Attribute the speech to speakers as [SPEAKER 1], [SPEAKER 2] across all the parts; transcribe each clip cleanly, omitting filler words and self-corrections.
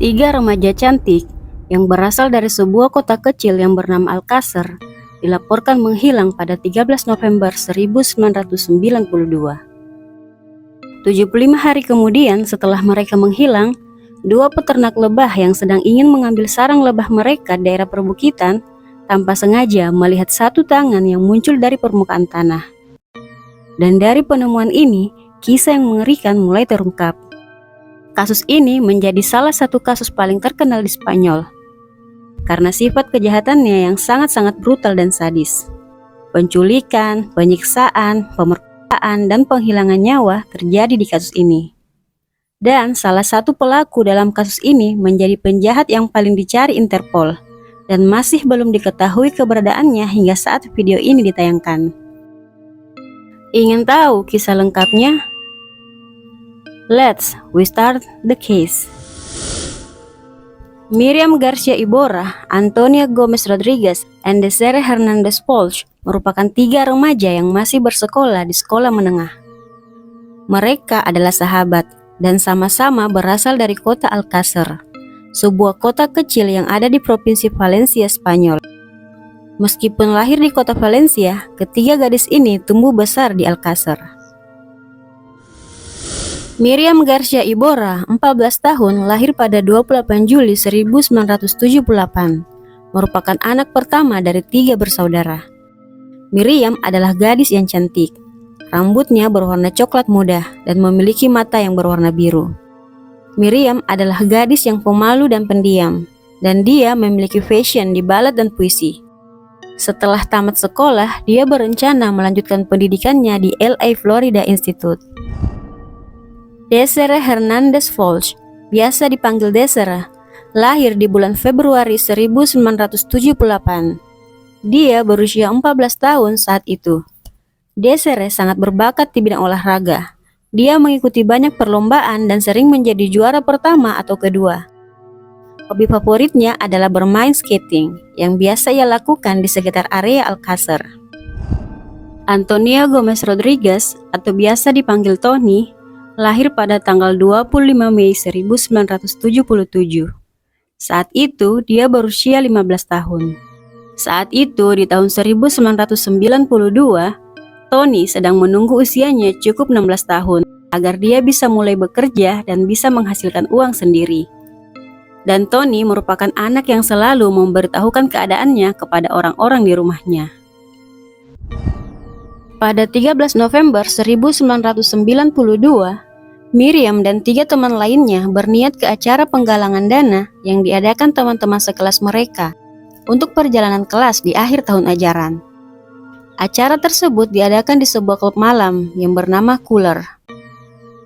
[SPEAKER 1] Tiga remaja cantik yang berasal dari sebuah kota kecil yang bernama Alcacer dilaporkan menghilang pada 13 November 1992. 75 hari kemudian setelah mereka menghilang, dua peternak lebah yang sedang ingin mengambil sarang lebah mereka di daerah perbukitan tanpa sengaja melihat satu tangan yang muncul dari permukaan tanah. Dan dari penemuan ini, kisah yang mengerikan mulai terungkap. Kasus ini menjadi salah satu kasus paling terkenal di Spanyol karena sifat kejahatannya yang sangat-sangat brutal dan sadis. Penculikan, penyiksaan, pemerkosaan, dan penghilangan nyawa terjadi di kasus ini. Dan salah satu pelaku dalam kasus ini menjadi penjahat yang paling dicari Interpol dan masih belum diketahui keberadaannya hingga saat video ini ditayangkan. Ingin tahu kisah lengkapnya? Let's we start the case. Miriam Garcia Iborra, Antonia Gomez Rodriguez, and Desiree Hernandez Folch merupakan tiga remaja yang masih bersekolah di sekolah menengah. Mereka adalah sahabat dan sama-sama berasal dari kota Alcacer, sebuah kota kecil yang ada di provinsi Valencia, Spanyol. Meskipun lahir di kota Valencia, ketiga gadis ini tumbuh besar di Alcacer. Miriam Garcia Iborra, 14 tahun, lahir pada 28 Juli 1978, merupakan anak pertama dari tiga bersaudara. Miriam adalah gadis yang cantik. Rambutnya berwarna coklat muda dan memiliki mata yang berwarna biru. Miriam adalah gadis yang pemalu dan pendiam, dan dia memiliki passion di balad dan puisi. Setelah tamat sekolah, dia berencana melanjutkan pendidikannya di LA Florida Institute. Desiree Hernandez Folch, biasa dipanggil Desiree, lahir di bulan Februari 1978. Dia berusia 14 tahun saat itu. Desiree sangat berbakat di bidang olahraga. Dia mengikuti banyak perlombaan dan sering menjadi juara pertama atau kedua. Hobi favoritnya adalah bermain skating, yang biasa ia lakukan di sekitar area Alcacer. Antonia Gomez Rodriguez, atau biasa dipanggil Tony, lahir pada tanggal 25 Mei 1977. Saat itu, dia berusia 15 tahun. Saat itu, di tahun 1992, Tony sedang menunggu usianya cukup 16 tahun agar dia bisa mulai bekerja dan bisa menghasilkan uang sendiri. Dan Tony merupakan anak yang selalu memberitahukan keadaannya kepada orang-orang di rumahnya. Pada 13 November 1992, Miriam dan tiga teman lainnya berniat ke acara penggalangan dana yang diadakan teman-teman sekelas mereka untuk perjalanan kelas di akhir tahun ajaran. Acara tersebut diadakan di sebuah klub malam yang bernama Cooler.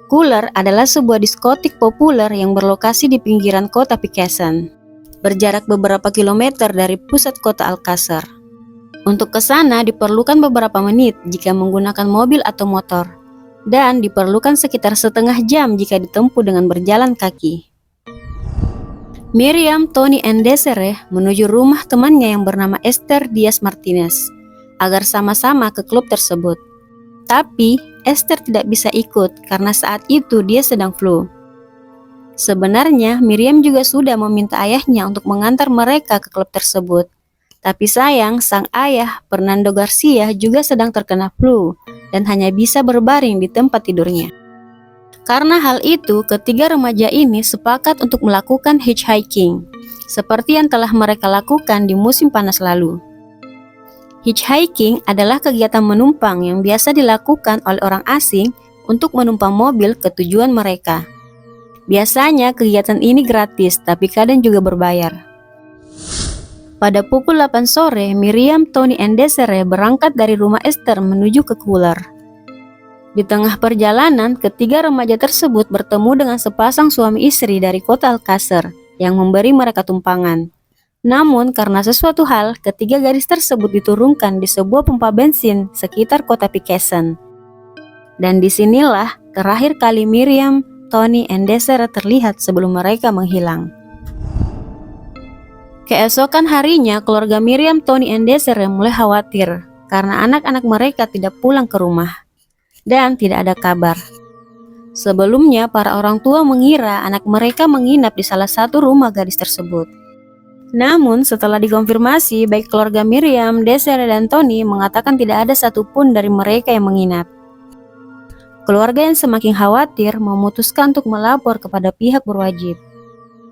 [SPEAKER 1] Cooler adalah sebuah diskotik populer yang berlokasi di pinggiran kota Picasen, berjarak beberapa kilometer dari pusat kota Alcacer. Untuk ke sana diperlukan beberapa menit jika menggunakan mobil atau motor, dan diperlukan sekitar setengah jam jika ditempuh dengan berjalan kaki. Miriam, Tony, dan Desiree menuju rumah temannya yang bernama Esther Diaz Martinez agar sama-sama ke klub tersebut. Tapi Esther tidak bisa ikut karena saat itu dia sedang flu. Sebenarnya Miriam juga sudah meminta ayahnya untuk mengantar mereka ke klub tersebut. Tapi sayang, sang ayah, Fernando Garcia, juga sedang terkena flu dan hanya bisa berbaring di tempat tidurnya. Karena hal itu, ketiga remaja ini sepakat untuk melakukan hitchhiking, seperti yang telah mereka lakukan di musim panas lalu. Hitchhiking adalah kegiatan menumpang yang biasa dilakukan oleh orang asing untuk menumpang mobil ke tujuan mereka. Biasanya kegiatan ini gratis, tapi kadang juga berbayar. Pada pukul 8 sore, Miriam, Tony, dan Desiree berangkat dari rumah Esther menuju ke Cooler. Di tengah perjalanan, ketiga remaja tersebut bertemu dengan sepasang suami istri dari kota Alcacer yang memberi mereka tumpangan. Namun, karena sesuatu hal, ketiga gadis tersebut diturunkan di sebuah pompa bensin sekitar kota Picasen. Dan disinilah terakhir kali Miriam, Tony, dan Desiree terlihat sebelum mereka menghilang. Keesokan harinya, keluarga Miriam, Tony, dan Desiree mulai khawatir karena anak-anak mereka tidak pulang ke rumah dan tidak ada kabar. Sebelumnya, para orang tua mengira anak mereka menginap di salah satu rumah gadis tersebut. Namun, setelah dikonfirmasi, baik keluarga Miriam, Desiree, dan Tony mengatakan tidak ada satupun dari mereka yang menginap. Keluarga yang semakin khawatir memutuskan untuk melapor kepada pihak berwajib,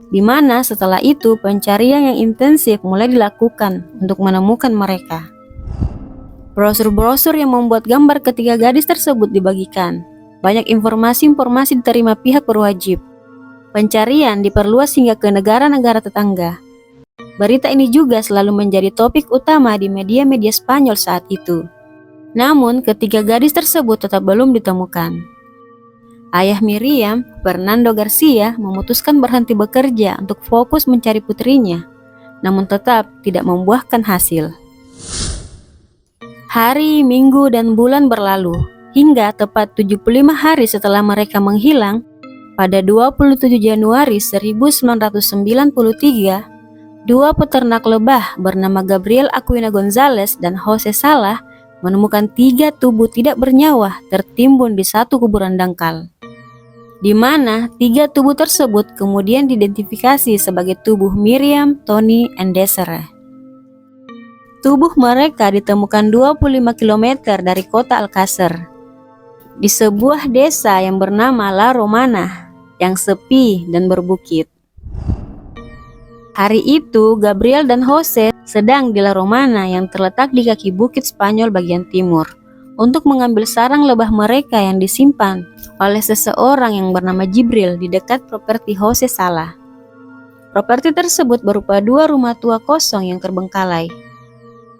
[SPEAKER 1] di mana setelah itu pencarian yang intensif mulai dilakukan untuk menemukan mereka. Brosur-brosur yang membuat gambar ketiga gadis tersebut dibagikan. Banyak informasi-informasi diterima pihak berwajib. Pencarian diperluas hingga ke negara-negara tetangga. Berita ini juga selalu menjadi topik utama di media-media Spanyol saat itu. Namun, ketiga gadis tersebut tetap belum ditemukan. Ayah Miriam, Fernando Garcia, memutuskan berhenti bekerja untuk fokus mencari putrinya, namun tetap tidak membuahkan hasil. Hari, minggu, dan bulan berlalu, hingga tepat 75 hari setelah mereka menghilang, pada 27 Januari 1993, dua peternak lebah bernama Gabriel Aquina Gonzalez dan Jose Salah menemukan 3 tubuh tidak bernyawa tertimbun di satu kuburan dangkal, di mana 3 tubuh tersebut kemudian diidentifikasi sebagai tubuh Miriam, Tony, dan Desiree. Tubuh mereka ditemukan 25 km dari kota Alcácer, di sebuah desa yang bernama La Romana, yang sepi dan berbukit. Hari itu, Gabriel dan Jose sedang di La Romana yang terletak di kaki bukit Spanyol bagian timur, untuk mengambil sarang lebah mereka yang disimpan oleh seseorang yang bernama Jibril di dekat properti Jose Salah. Properti tersebut berupa 2 rumah tua kosong yang terbengkalai.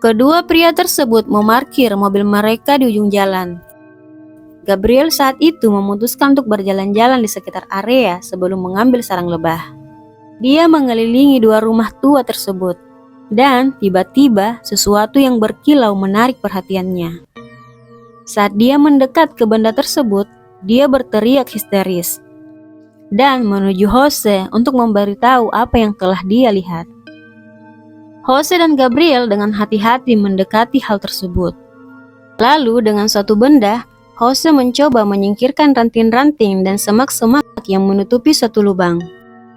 [SPEAKER 1] Kedua pria tersebut memarkir mobil mereka di ujung jalan. Gabriel saat itu memutuskan untuk berjalan-jalan di sekitar area sebelum mengambil sarang lebah. Dia mengelilingi 2 rumah tua tersebut, dan tiba-tiba sesuatu yang berkilau menarik perhatiannya. Saat dia mendekat ke benda tersebut, dia berteriak histeris dan menuju Jose untuk memberitahu apa yang telah dia lihat. Jose dan Gabriel dengan hati-hati mendekati hal tersebut. Lalu dengan suatu benda, Jose mencoba menyingkirkan ranting-ranting dan semak-semak yang menutupi suatu lubang.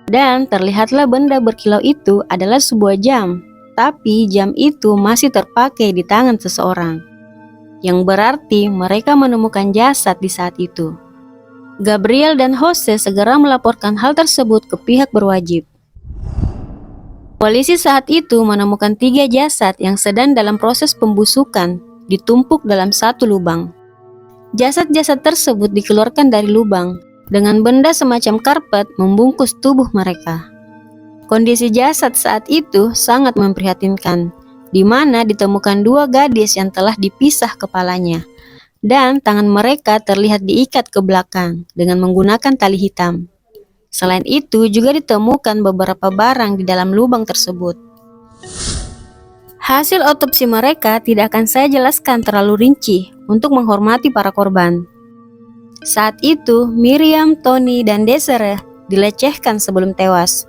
[SPEAKER 1] Dan terlihatlah benda berkilau itu adalah sebuah jam, tapi jam itu masih terpakai di tangan seseorang, yang berarti mereka menemukan jasad di saat itu. Gabriel dan Jose segera melaporkan hal tersebut ke pihak berwajib. Polisi saat itu menemukan 3 jasad yang sedang dalam proses pembusukan, ditumpuk dalam satu lubang. Jasad-jasad tersebut dikeluarkan dari lubang dengan benda semacam karpet membungkus tubuh mereka. Kondisi jasad saat itu sangat memprihatinkan, di mana ditemukan 2 gadis yang telah dipisah kepalanya, dan tangan mereka terlihat diikat ke belakang dengan menggunakan tali hitam. Selain itu juga ditemukan beberapa barang di dalam lubang tersebut. Hasil otopsi mereka tidak akan saya jelaskan terlalu rinci untuk menghormati para korban. Saat itu, Miriam, Tony, dan Desiree dilecehkan sebelum tewas.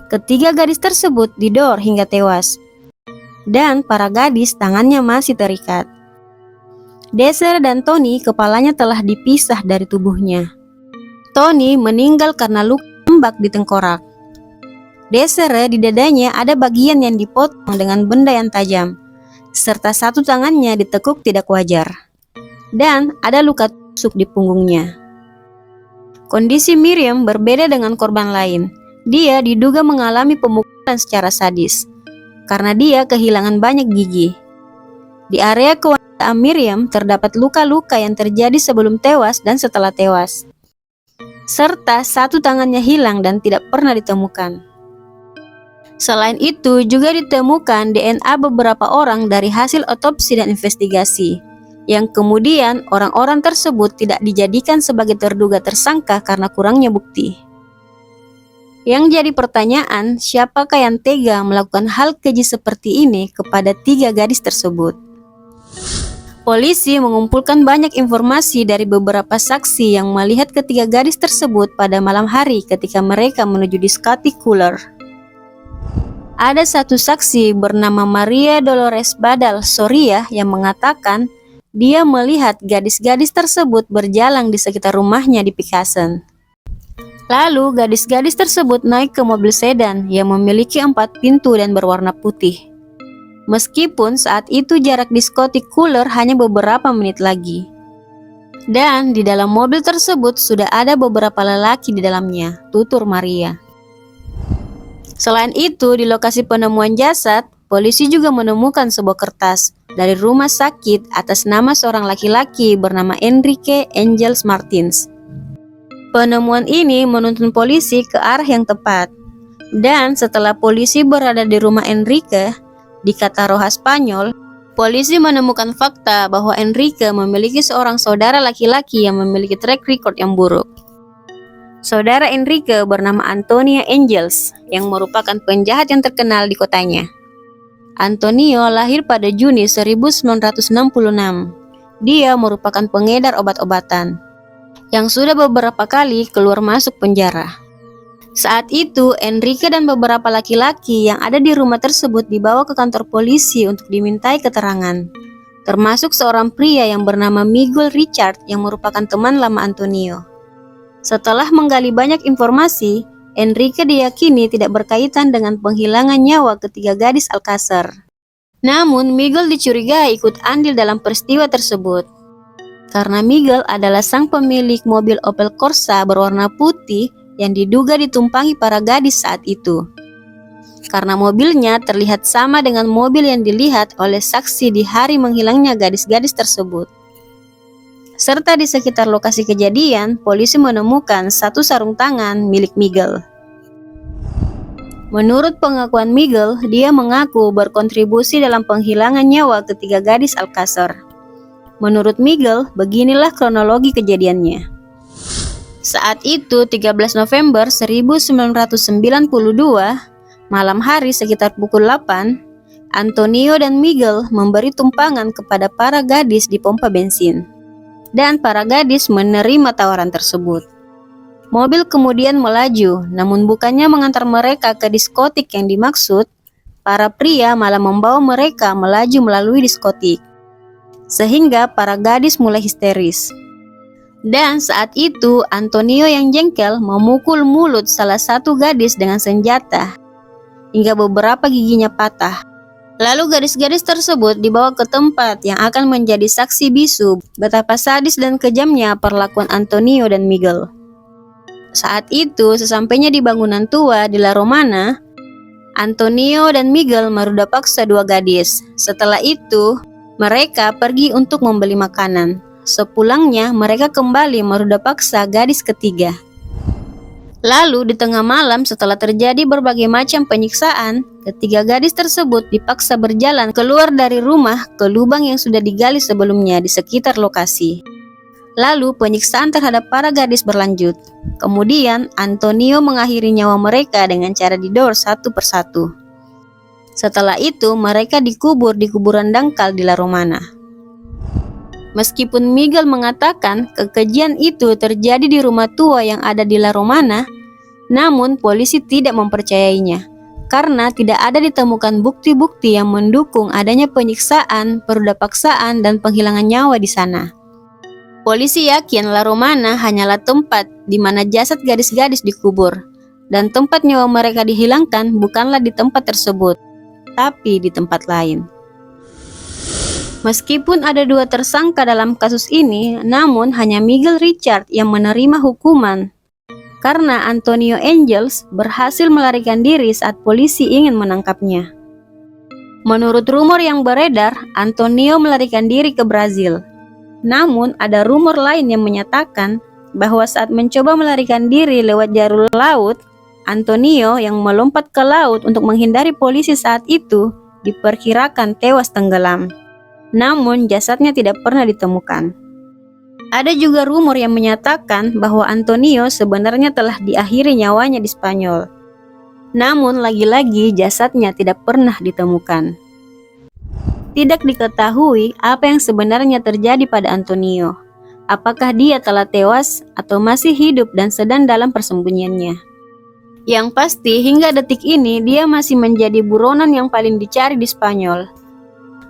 [SPEAKER 1] Ketiga gadis tersebut didor hingga tewas, dan para gadis tangannya masih terikat. Desiree dan Tony kepalanya telah dipisah dari tubuhnya. Tony meninggal karena luka tembak di tengkorak. Desiree di dadanya ada bagian yang dipotong dengan benda yang tajam, serta satu tangannya ditekuk tidak wajar, dan ada luka tusuk di punggungnya. Kondisi Miriam berbeda dengan korban lain. Dia diduga mengalami pemukulan secara sadis, karena dia kehilangan banyak gigi. Di area kewanitaan Miriam terdapat luka-luka yang terjadi sebelum tewas dan setelah tewas, serta satu tangannya hilang dan tidak pernah ditemukan. Selain itu juga ditemukan DNA beberapa orang dari hasil otopsi dan investigasi, yang kemudian orang-orang tersebut tidak dijadikan sebagai terduga tersangka karena kurangnya bukti. Yang jadi pertanyaan, siapakah yang tega melakukan hal keji seperti ini kepada 3 gadis tersebut? Polisi mengumpulkan banyak informasi dari beberapa saksi yang melihat ketiga gadis tersebut pada malam hari ketika mereka menuju diskotik Cooler. Ada satu saksi bernama Maria Dolores Badal Soria yang mengatakan dia melihat gadis-gadis tersebut berjalan di sekitar rumahnya di Picasen. Lalu gadis-gadis tersebut naik ke mobil sedan yang memiliki 4 pintu dan berwarna putih. Meskipun saat itu jarak diskotik Cooler hanya beberapa menit lagi. Dan di dalam mobil tersebut sudah ada beberapa lelaki di dalamnya, tutur Maria. Selain itu, di lokasi penemuan jasad, polisi juga menemukan sebuah kertas dari rumah sakit atas nama seorang laki-laki bernama Enrique Angels Martins. Penemuan ini menuntun polisi ke arah yang tepat. Dan setelah polisi berada di rumah Enrique, di Cataroha, Spanyol, polisi menemukan fakta bahwa Enrique memiliki seorang saudara laki-laki yang memiliki track record yang buruk. Saudara Enrique bernama Antonio Angels, yang merupakan penjahat yang terkenal di kotanya. Antonio lahir pada Juni 1966. Dia merupakan pengedar obat-obatan, yang sudah beberapa kali keluar masuk penjara. Saat itu, Enrique dan beberapa laki-laki yang ada di rumah tersebut dibawa ke kantor polisi untuk dimintai keterangan, termasuk seorang pria yang bernama Miguel Richard yang merupakan teman lama Antonio. Setelah menggali banyak informasi, Enrique diyakini tidak berkaitan dengan penghilangan nyawa ketiga gadis Alcázar. Namun, Miguel dicurigai ikut andil dalam peristiwa tersebut. Karena Miguel adalah sang pemilik mobil Opel Corsa berwarna putih yang diduga ditumpangi para gadis saat itu. Karena mobilnya terlihat sama dengan mobil yang dilihat oleh saksi di hari menghilangnya gadis-gadis tersebut. Serta di sekitar lokasi kejadian, polisi menemukan satu sarung tangan milik Miguel. Menurut pengakuan Miguel, dia mengaku berkontribusi dalam penghilangan nyawa ketiga gadis Alcázar. Menurut Miguel, beginilah kronologi kejadiannya. Saat itu 13 November 1992, malam hari sekitar pukul 8, Antonio dan Miguel memberi tumpangan kepada para gadis di pompa bensin. Dan para gadis menerima tawaran tersebut. Mobil kemudian melaju, namun bukannya mengantar mereka ke diskotik yang dimaksud, para pria malah membawa mereka melaju melalui diskotik. Sehingga para gadis mulai histeris. Dan saat itu Antonio yang jengkel memukul mulut salah satu gadis dengan senjata hingga beberapa giginya patah. Lalu gadis-gadis tersebut dibawa ke tempat yang akan menjadi saksi bisu betapa sadis dan kejamnya perlakuan Antonio dan Miguel. Saat itu sesampainya di bangunan tua di La Romana, Antonio dan Miguel merudah paksa dua gadis. Setelah itu mereka pergi untuk membeli makanan. Sepulangnya, mereka kembali merudah paksa gadis ketiga. Lalu, di tengah malam setelah terjadi berbagai macam penyiksaan, ketiga gadis tersebut dipaksa berjalan keluar dari rumah ke lubang yang sudah digali sebelumnya di sekitar lokasi. Lalu, penyiksaan terhadap para gadis berlanjut. Kemudian, Antonio mengakhiri nyawa mereka dengan cara didor satu persatu. Setelah itu, mereka dikubur di kuburan dangkal di La Romana. Meskipun Miguel mengatakan kekejian itu terjadi di rumah tua yang ada di La Romana, namun polisi tidak mempercayainya karena tidak ada ditemukan bukti-bukti yang mendukung adanya penyiksaan, perudah paksaan, dan penghilangan nyawa di sana. Polisi yakin La Romana hanyalah tempat di mana jasad gadis-gadis dikubur, dan tempat nyawa mereka dihilangkan bukanlah di tempat tersebut, tapi di tempat lain. Meskipun ada dua tersangka dalam kasus ini, namun hanya Miguel Richard yang menerima hukuman karena Antonio Angels berhasil melarikan diri saat polisi ingin menangkapnya. Menurut rumor yang beredar, Antonio melarikan diri ke Brazil. Namun ada rumor lain yang menyatakan bahwa saat mencoba melarikan diri lewat jalur laut, Antonio yang melompat ke laut untuk menghindari polisi saat itu diperkirakan tewas tenggelam. Namun jasadnya tidak pernah ditemukan. Ada juga rumor yang menyatakan bahwa Antonio sebenarnya telah diakhiri nyawanya di Spanyol. Namun lagi-lagi jasadnya tidak pernah ditemukan. Tidak diketahui apa yang sebenarnya terjadi pada Antonio. Apakah dia telah tewas atau masih hidup dan sedang dalam persembunyiannya. Yang pasti hingga detik ini dia masih menjadi buronan yang paling dicari di Spanyol.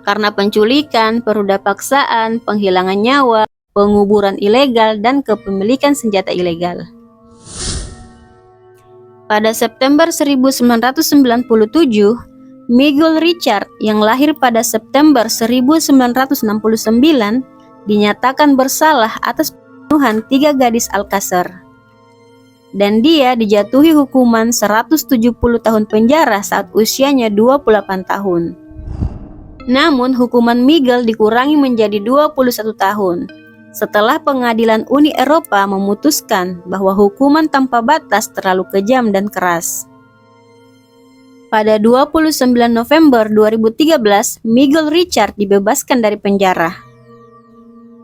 [SPEAKER 1] karena penculikan, perbudakan paksaan, penghilangan nyawa, penguburan ilegal, dan kepemilikan senjata ilegal. Pada September 1997, Miguel Richard yang lahir pada September 1969 dinyatakan bersalah atas pembunuhan 3 gadis Alcázar. Dan dia dijatuhi hukuman 170 tahun penjara saat usianya 28 tahun. Namun hukuman Miguel dikurangi menjadi 21 tahun setelah pengadilan Uni Eropa memutuskan bahwa hukuman tanpa batas terlalu kejam dan keras. Pada 29 November 2013, Miguel Richard dibebaskan dari penjara.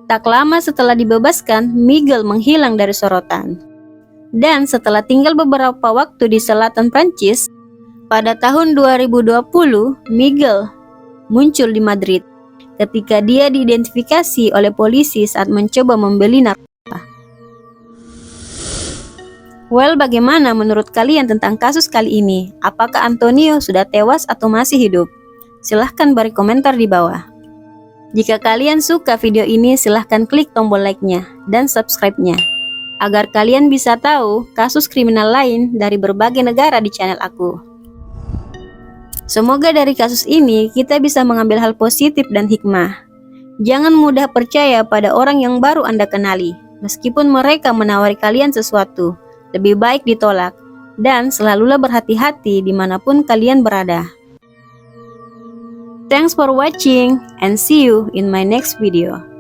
[SPEAKER 1] Tak lama setelah dibebaskan, Miguel menghilang dari sorotan. Dan setelah tinggal beberapa waktu di selatan Prancis, pada tahun 2020, Miguel muncul di Madrid ketika dia diidentifikasi oleh polisi saat mencoba membeli narkoba. Well, bagaimana menurut kalian tentang kasus kali ini? Apakah Antonio sudah tewas atau masih hidup? Silahkan beri komentar di bawah. Jika kalian suka video ini, silahkan klik tombol like-nya dan subscribe-nya, agar kalian bisa tahu kasus kriminal lain dari berbagai negara di channel aku. Semoga dari kasus ini kita bisa mengambil hal positif dan hikmah. Jangan mudah percaya pada orang yang baru Anda kenali, meskipun mereka menawari kalian sesuatu. Lebih baik ditolak, dan selalulah berhati-hati dimanapun kalian berada. Thanks for watching, and see you in my next video.